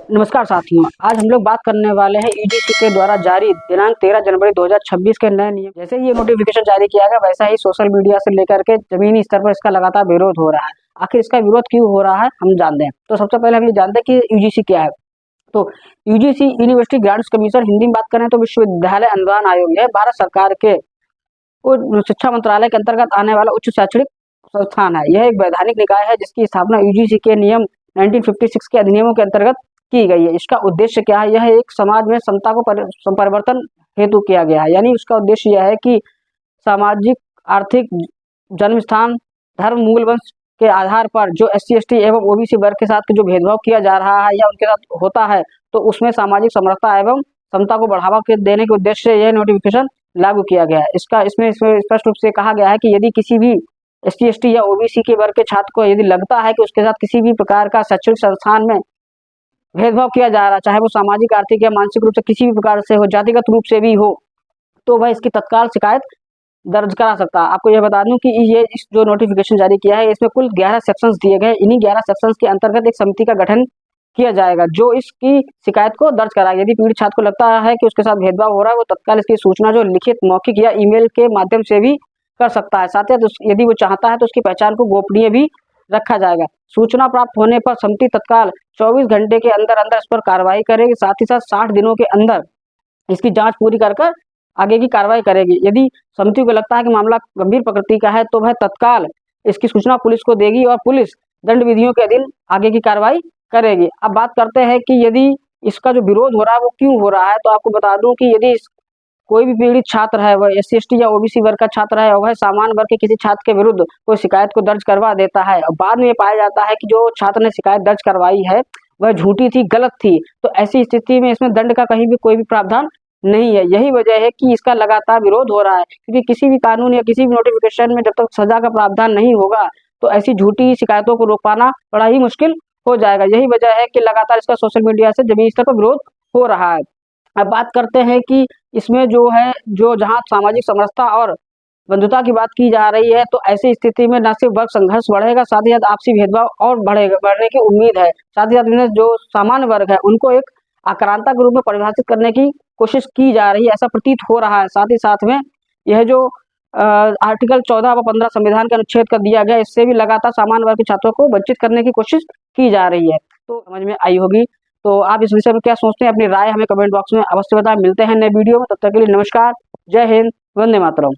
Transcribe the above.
नमस्कार साथियों, आज हम लोग बात करने वाले हैं यूजीसी के द्वारा जारी दिनांक 13 जनवरी 2026 के नए नियम। जैसे ही ये नोटिफिकेशन जारी किया गया, वैसा ही सोशल मीडिया से लेकर के जमीनी स्तर पर इसका लगातार विरोध हो रहा है। आखिर इसका विरोध क्यों हो रहा है, हम जानते हैं। तो सबसे पहले हम ये जानते हैं कि यूजीसी क्या है। तो UGC university grants commission, Hindi में बात करें तो विश्वविद्यालय अनुदान आयोग, यह भारत सरकार के शिक्षा मंत्रालय के अंतर्गत आने वाला उच्च शैक्षणिक संस्थान है। यह एक वैधानिक निकाय है जिसकी स्थापना यूजीसी के नियम 1956 के अधिनियमों के अंतर्गत की गई है। इसका उद्देश्य क्या है? यह एक समाज में समता को परिवर्तन हेतु किया गया है। यानी उसका उद्देश्य यह है कि सामाजिक, आर्थिक, जन्म स्थान, धर्म, मूल वंश के आधार पर जो SC ST एवं OBC वर्ग के साथ जो भेदभाव किया जा रहा है या उनके साथ होता है, तो उसमें सामाजिक समरसता एवं समता को बढ़ावा देने के उद्देश्य से यह नोटिफिकेशन लागू किया गया है। इसमें स्पष्ट रूप से कहा गया है कि यदि किसी भी SC ST या OBC के वर्ग के छात्र को यदि लगता है कि उसके साथ किसी भी प्रकार का शैक्षणिक संस्थान में भेदभाव किया जा रहा है, चाहे वो सामाजिक, आर्थिक या मानसिक रूप से किसी भी प्रकार से हो, जातिगत रूप से भी हो, तो वह इसकी तत्काल शिकायत दर्ज करा सकता है। आपको यह बता दूं कि ये इस जो नोटिफिकेशन जारी किया है, इसमें कुल 11 सेक्शंस दिए गए। इन्हीं 11 सेक्शंस के अंतर्गत एक समिति का गठन किया जाएगा जो इसकी शिकायत को दर्ज कराएगा। यदि पीड़ित छात्र को लगता है कि उसके साथ भेदभाव हो रहा है, वो तत्काल इसकी सूचना जो लिखित, मौखिक या ईमेल के माध्यम से भी कर सकता है। साथ ही यदि वो चाहता है तो उसकी पहचान को गोपनीय भी रखा जाएगा। सूचना प्राप्त होने पर समिति तत्काल 24 घंटे के अंदर अंदर इस पर कार्रवाई करेगी। साथ ही साथ 60 दिनों के अंदर इसकी जांच पूरी कर आगे की कार्रवाई करेगी। यदि समिति को लगता है कि मामला गंभीर प्रकृति का है, तो वह तत्काल इसकी सूचना पुलिस को देगी और पुलिस दंड विधियों के अधीन आगे की कार्रवाई करेगी। अब बात करते हैं कि यदि इसका जो विरोध हो रहा है वो क्यों हो रहा है। तो आपको बता दूं कि यदि कोई भी पीड़ित छात्र है, वह SC ST या OBC वर्ग का छात्र है और वह सामान्य वर्ग के किसी छात्र के विरुद्ध कोई शिकायत को दर्ज करवा देता है और बाद में ये पाया जाता है कि जो छात्र ने शिकायत दर्ज करवाई है वह झूठी थी, गलत थी, तो ऐसी स्थिति में इसमें दंड का कहीं भी कोई भी प्रावधान नहीं है। यही वजह है कि इसका लगातार विरोध हो रहा है, क्योंकि किसी भी कानून या किसी भी नोटिफिकेशन में जब तक सजा का प्रावधान नहीं होगा तो ऐसी झूठी शिकायतों को रोक पाना बड़ा ही मुश्किल हो जाएगा। यही वजह है कि लगातार इसका सोशल मीडिया से जमीनी स्तर पर विरोध हो रहा है। अब बात करते हैं कि इसमें जो है, जो जहां सामाजिक समरसता और बंधुता की बात की जा रही है, तो ऐसी स्थिति में न सिर्फ वर्ग संघर्ष बढ़ेगा, साथ ही साथ आपसी भेदभाव और बढ़ने की उम्मीद है। साथ ही साथ जो सामान्य वर्ग है उनको एक आक्रांता के रूप में परिभाषित करने की कोशिश की जा रही है, ऐसा प्रतीत हो रहा है। साथ ही साथ में यह जो आर्टिकल 14 व 15 संविधान का अनुच्छेद कर दिया गया, इससे भी लगातार सामान्य वर्ग के छात्रों को वंचित करने की कोशिश की जा रही है। तो समझ में आई होगी। तो आप इस विषय में क्या सोचते हैं, अपनी राय हमें कमेंट बॉक्स में अवश्य बताएं। मिलते हैं नए वीडियो में, तब तक के लिए नमस्कार, जय हिंद, वंदे मातरम।